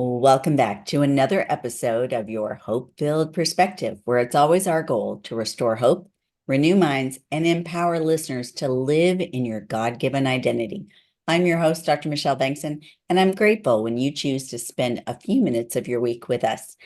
Welcome back to another episode of your Hope-Filled Perspective, where it's always our goal to restore hope, renew minds, and empower listeners to live in your God-given identity. I'm your host, Dr. Michelle Bengtson, and I'm grateful when you choose to spend a few minutes of your week with us.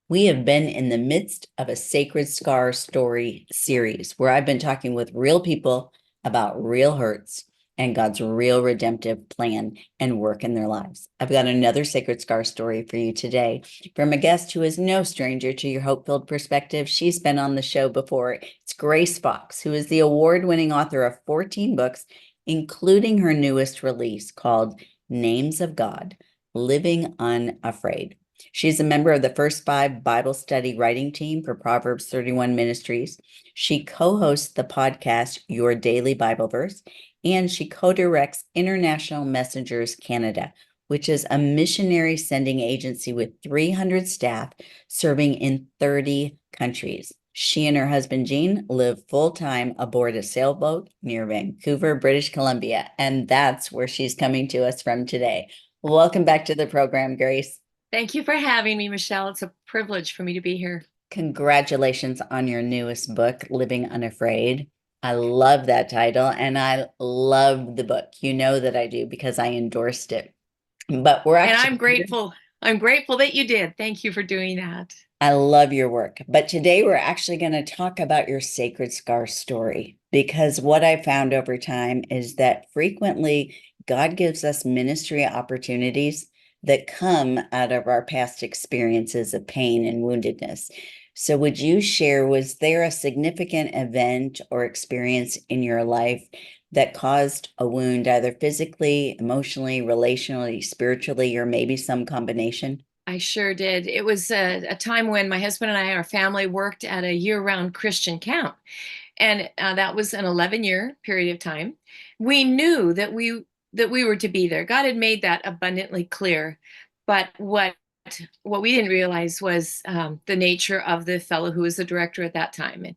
We have been in the midst of a Sacred Scar Story series where I've been talking with real people about real hurts and God's real redemptive plan and work in their lives. I've got another Sacred Scar story for you today from a guest who is no stranger to your hope-filled perspective. She's been on the show before. It's Grace Fox, who is the award-winning author of 14 books, including her newest release called Names of God, Living Unafraid. She's a member of the First Five Bible Study Writing Team for Proverbs 31 Ministries. She co-hosts the podcast Your Daily Bible Verse, and she co-directs International Messengers Canada, which is a missionary sending agency with 300 staff serving in 30 countries. She and her husband, Jean, live full-time aboard a sailboat near Vancouver, British Columbia, and that's where she's coming to us from today. Welcome back to the program, Grace. Thank you for having me, Michelle. It's a privilege for me to be here. Congratulations on your newest book, Living Unafraid. I love that title, and I love the book. You know that I do because I endorsed it. But we're And actually, I'm grateful. I'm grateful that you did. Thank you for doing that. I love your work. But today we're actually going to talk about your Sacred Scar story, because what I found over time is that frequently God gives us ministry opportunities that come out of our past experiences of pain and woundedness. So would you share, was there a significant event or experience in your life that caused a wound, either physically, emotionally, relationally, spiritually, or maybe some combination? I sure did. It was a time when my husband and I, our family, worked at a year-round Christian camp, and that was an 11-year period of time. We knew that we were to be there. God had made that abundantly clear, but what we didn't realize was the nature of the fellow who was the director at that time, and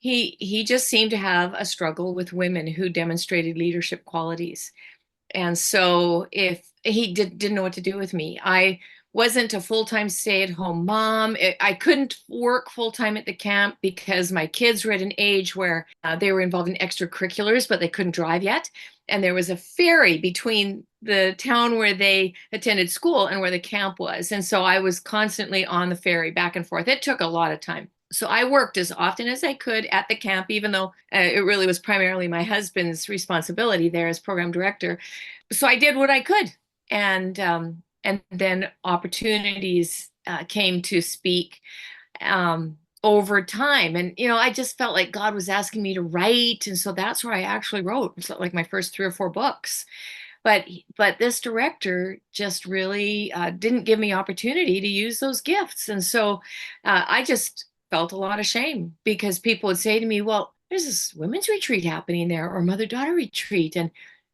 he just seemed to have a struggle with women who demonstrated leadership qualities. And so if he didn't know what to do with me, I wasn't a full-time stay-at-home mom. I couldn't work full-time at the camp because my kids were at an age where they were involved in extracurriculars, but they couldn't drive yet. And there was a ferry between the town where they attended school and where the camp was. And so I was constantly on the ferry back and forth. It took a lot of time. So I worked as often as I could at the camp, even though it really was primarily my husband's responsibility there as program director. So I did what I could, and then opportunities came to speak over time, and I just felt like God was asking me to write, and so that's where I actually wrote. It's like my first 3 or 4 books. But this director just really didn't give me opportunity to use those gifts, and so I just felt a lot of shame because people would say to me, "Well, there's this women's retreat happening there, or mother-daughter retreat, and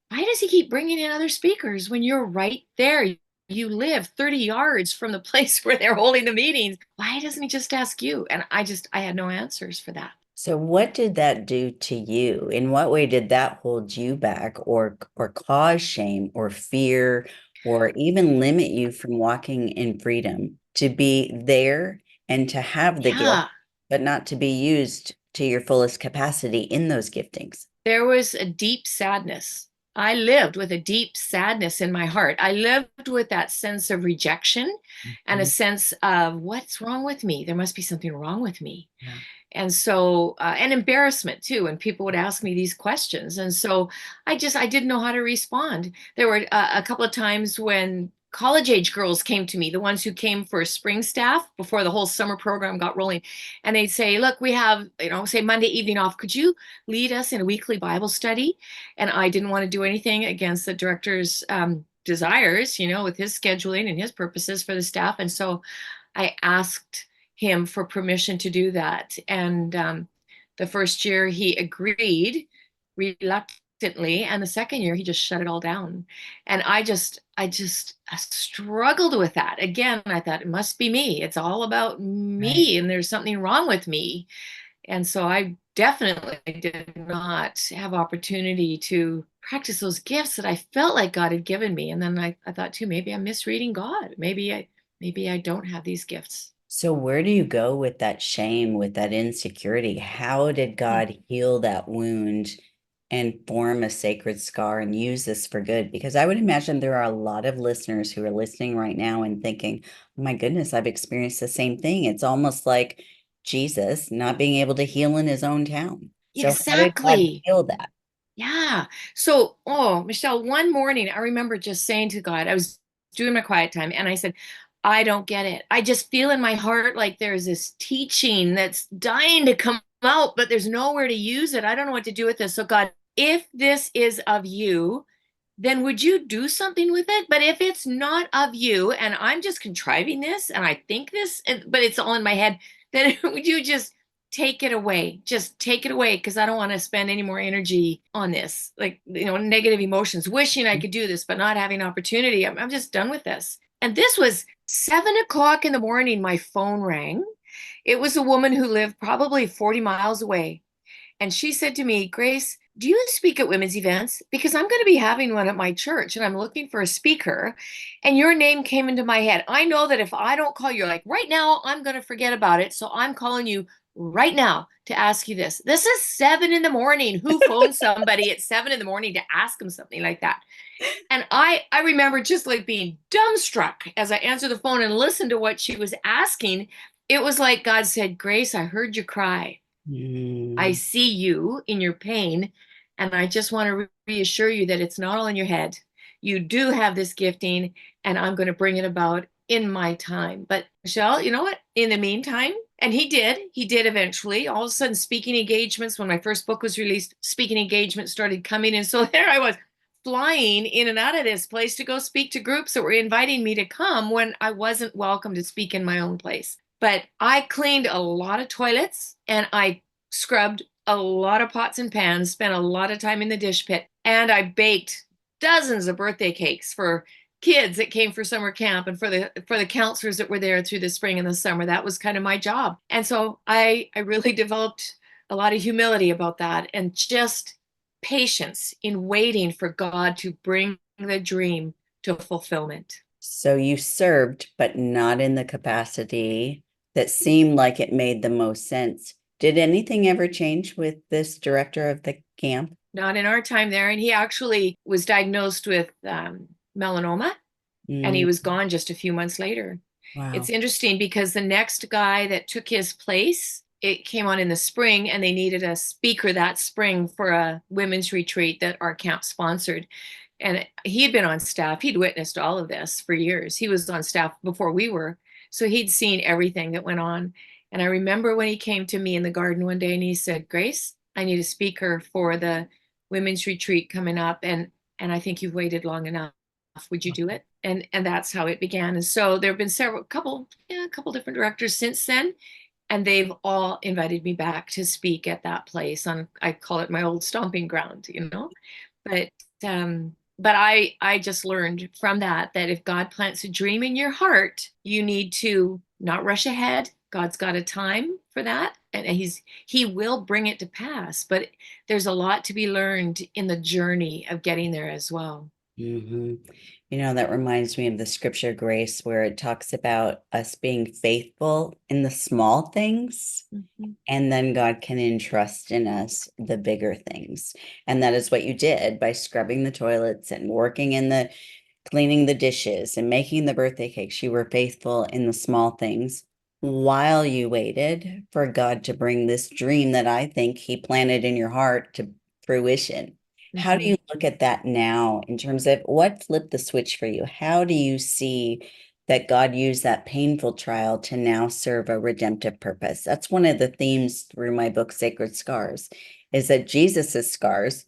why does he keep bringing in other speakers when you're right there? You live 30 yards from the place where they're holding the meetings. Why doesn't he just ask you?" And I had no answers for that. So what did that do to you? In what way did that hold you back or cause shame or fear or even limit you from walking in freedom to be there and to have the gift, Yeah. but not to be used to your fullest capacity in those giftings? There was a deep sadness. I lived with a deep sadness in my heart. I lived with that sense of rejection and a Mhm. sense of what's wrong with me? There must be something wrong with me. Yeah. And so, and embarrassment too, when people would ask me these questions. And so I didn't know how to respond. There were a couple of times when college age girls came to me, the ones who came for spring staff before the whole summer program got rolling. And they'd say, "Look, we have, say Monday evening off. Could you lead us in a weekly Bible study?" And I didn't want to do anything against the director's desires, with his scheduling and his purposes for the staff. And so I asked him for permission to do that. And the first year he agreed reluctantly, and the second year he just shut it all down. And I struggled with that. Again, I thought it must be me. It's all about Right. me, and there's something wrong with me. And so I definitely did not have opportunity to practice those gifts that I felt like God had given me. And then I thought too, maybe I'm misreading God. Maybe maybe I don't have these gifts. So, where do you go with that shame, with that insecurity? How did Mm. God heal that wound and form a sacred scar and use this for good? Because I would imagine there are a lot of listeners who are listening right now and thinking, oh my goodness, I've experienced the same thing. It's almost like Jesus not being able to heal in his own town. So, how did God Exactly. heal that? Yeah. So, oh, Michelle, one morning I remember just saying to God, I was doing my quiet time and I said, I don't get it. I just feel in my heart like there's this teaching that's dying to come out, but there's nowhere to use it. I don't know what to do with this. So, God, if this is of you, then would you do something with it? But if it's not of you and I'm just contriving this and I think this, but it's all in my head, then would you just take it away? Just take it away because I don't want to spend any more energy on this. Like, negative emotions, wishing I could do this, but not having opportunity. I'm just done with this. And this was 7 o'clock in the morning. My phone rang. It was a woman who lived probably 40 miles away. And she said to me, Grace, do you speak at women's events? Because I'm going to be having one at my church and I'm looking for a speaker. And your name came into my head. I know that if I don't call you, like right now, I'm going to forget about it. So I'm calling you right now to ask you this. This is 7 in the morning. Who phones somebody at 7 in the morning to ask them something like that? And I remember just like being dumbstruck as I answered the phone and listened to what she was asking. It was like God said, Grace, I heard you cry. I Mm, see you in your pain, and I just want to reassure you that it's not all in your head. You do have this gifting, and I'm going to bring it about in my time. But Michelle, you know what? In the meantime, and he did eventually. All of a sudden, speaking engagements, when my first book was released, speaking engagements started coming in. So there I was flying in and out of this place to go speak to groups that were inviting me to come when I wasn't welcome to speak in my own place. But I cleaned a lot of toilets and I scrubbed a lot of pots and pans, spent a lot of time in the dish pit, and I baked dozens of birthday cakes for kids that came for summer camp and for the counselors that were there through the spring and the summer. That was kind of my job. And so I really developed a lot of humility about that and just patience in waiting for God to bring the dream to fulfillment. so you served, but not in the capacity that seemed like it made the most sense. Did anything ever change with this director of the camp? Not in our time there. And he actually was diagnosed with melanoma and he Mm, was gone just a few months later. It's wow. interesting because the next guy that took his place, it came on in the spring and they needed a speaker that spring for a women's retreat that our camp sponsored. And he had been on staff. He'd witnessed all of this for years. He was on staff before we were. So he'd seen everything that went on. And I remember when he came to me in the garden one day and he said, Grace, I need a speaker for the women's retreat coming up. And I think you've waited long enough. Would you do it? And that's how it began. And so there have been a couple different directors since then, and they've all invited me back to speak at that place on, I call it my old stomping ground. But I just learned from that if God plants a dream in your heart, you need to not rush ahead. God's got a time for that, and he will bring it to pass. But there's a lot to be learned in the journey of getting there as well. Hmm. That reminds me of the scripture grace where it talks about us being faithful in the small things, Mhm. and then God can entrust in us the bigger things. And that is what you did by scrubbing the toilets and working in the cleaning the dishes and making the birthday cakes. You were faithful in the small things while you waited for God to bring this dream that I think He planted in your heart to fruition. How do Mhm. you look at that now in terms of what flipped the switch for you? How do you see that God used that painful trial to now serve a redemptive purpose? That's one of the themes through my book, Sacred Scars, is that Jesus's scars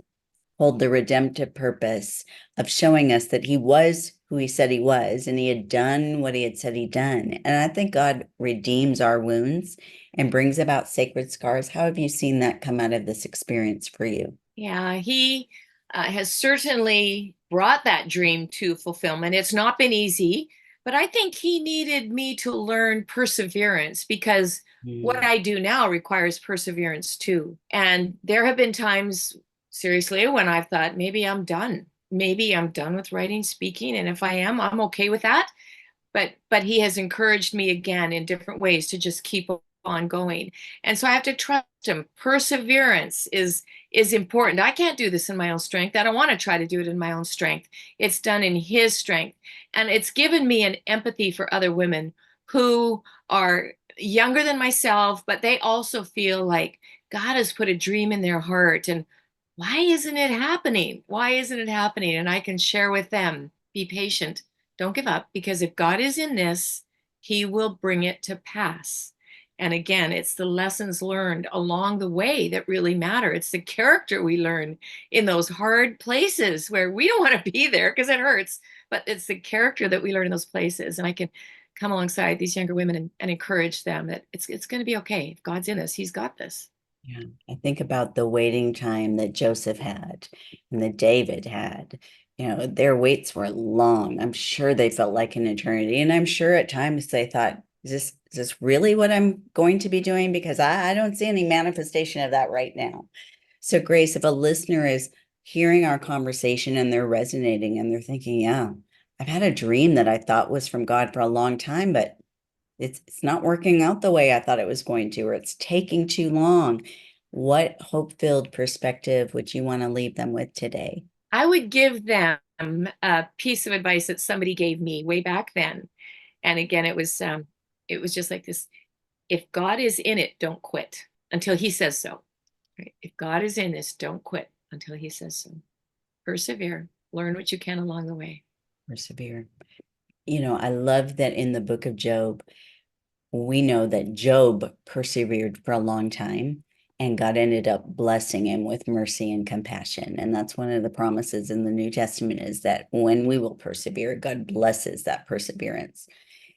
hold the redemptive purpose of showing us that he was who he said he was and he had done what he had said he'd done. And I think God redeems our wounds and brings about sacred scars. How have you seen that come out of this experience for you? Yeah, he has certainly brought that dream to fulfillment. It's not been easy, but I think he needed me to learn perseverance because what Mm, I do now requires perseverance too. And there have been times, seriously, when I've thought, maybe I'm done. Maybe I'm done with writing, speaking. And if I am, I'm okay with that. but he has encouraged me again in different ways to just keep on going. And so I have to trust him. Perseverance is important. I can't do this in my own strength. I don't want to try to do it in my own strength. It's done in his strength. And it's given me an empathy for other women who are younger than myself, but they also feel like God has put a dream in their heart. And why isn't it happening? Why isn't it happening? And I can share with them, be patient, don't give up, because if God is in this, he will bring it to pass. And again, it's the lessons learned along the way that really matter. It's the character we learn in those hard places where we don't want to be there because it hurts, but it's the character that we learn in those places. And I can come alongside these younger women and encourage them that it's going to be okay. If God's in us, he's got this. Yeah, I think about the waiting time that Joseph had and that David had. Their waits were long. I'm sure they felt like an eternity. And I'm sure at times they thought, is this really what I'm going to be doing? Because I don't see any manifestation of that right now. So, Grace, if a listener is hearing our conversation and they're resonating and they're thinking, yeah, I've had a dream that I thought was from God for a long time, but it's not working out the way I thought it was going to, or it's taking too long. What hope-filled perspective would you want to leave them with today? I would give them a piece of advice that somebody gave me way back then. And again, it was just like this. If God is in it, don't quit until he says so. Right? If God is in this, don't quit until he says so. Persevere, learn what you can along the way. Persevere. I love that in the book of Job, we know that Job persevered for a long time and God ended up blessing him with mercy and compassion. And that's one of the promises in the New Testament, is that when we will persevere, God blesses that perseverance.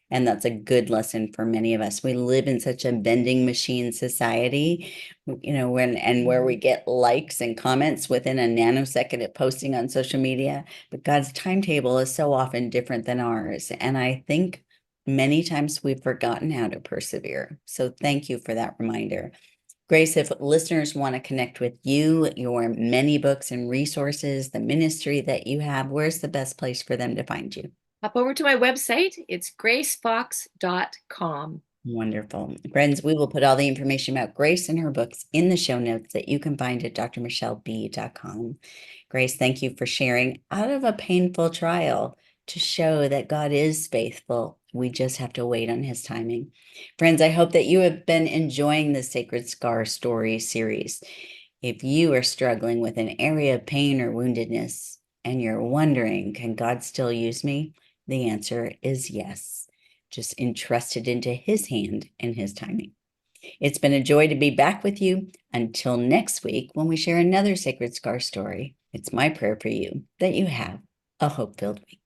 And that's a good lesson for many of us. We live in such a vending machine society, where we get likes and comments within a nanosecond of posting on social media. But God's timetable is so often different than ours. And I think many times we've forgotten how to persevere. So thank you for that reminder. Grace, if listeners want to connect with you, your many books and resources, the ministry that you have, where's the best place for them to find you? Hop over to my website. It's gracefox.com. Wonderful. Friends, we will put all the information about Grace and her books in the show notes that you can find at drmichelleb.com. Grace, thank you for sharing out of a painful trial to show that God is faithful. We just have to wait on his timing. Friends, I hope that you have been enjoying the Sacred Scar Story series. If you are struggling with an area of pain or woundedness and you're wondering, can God still use me? The answer is yes. Just entrusted into his hand and his timing. It's been a joy to be back with you. Until next week, when we share another Sacred Scar story, it's my prayer for you that you have a hope-filled week.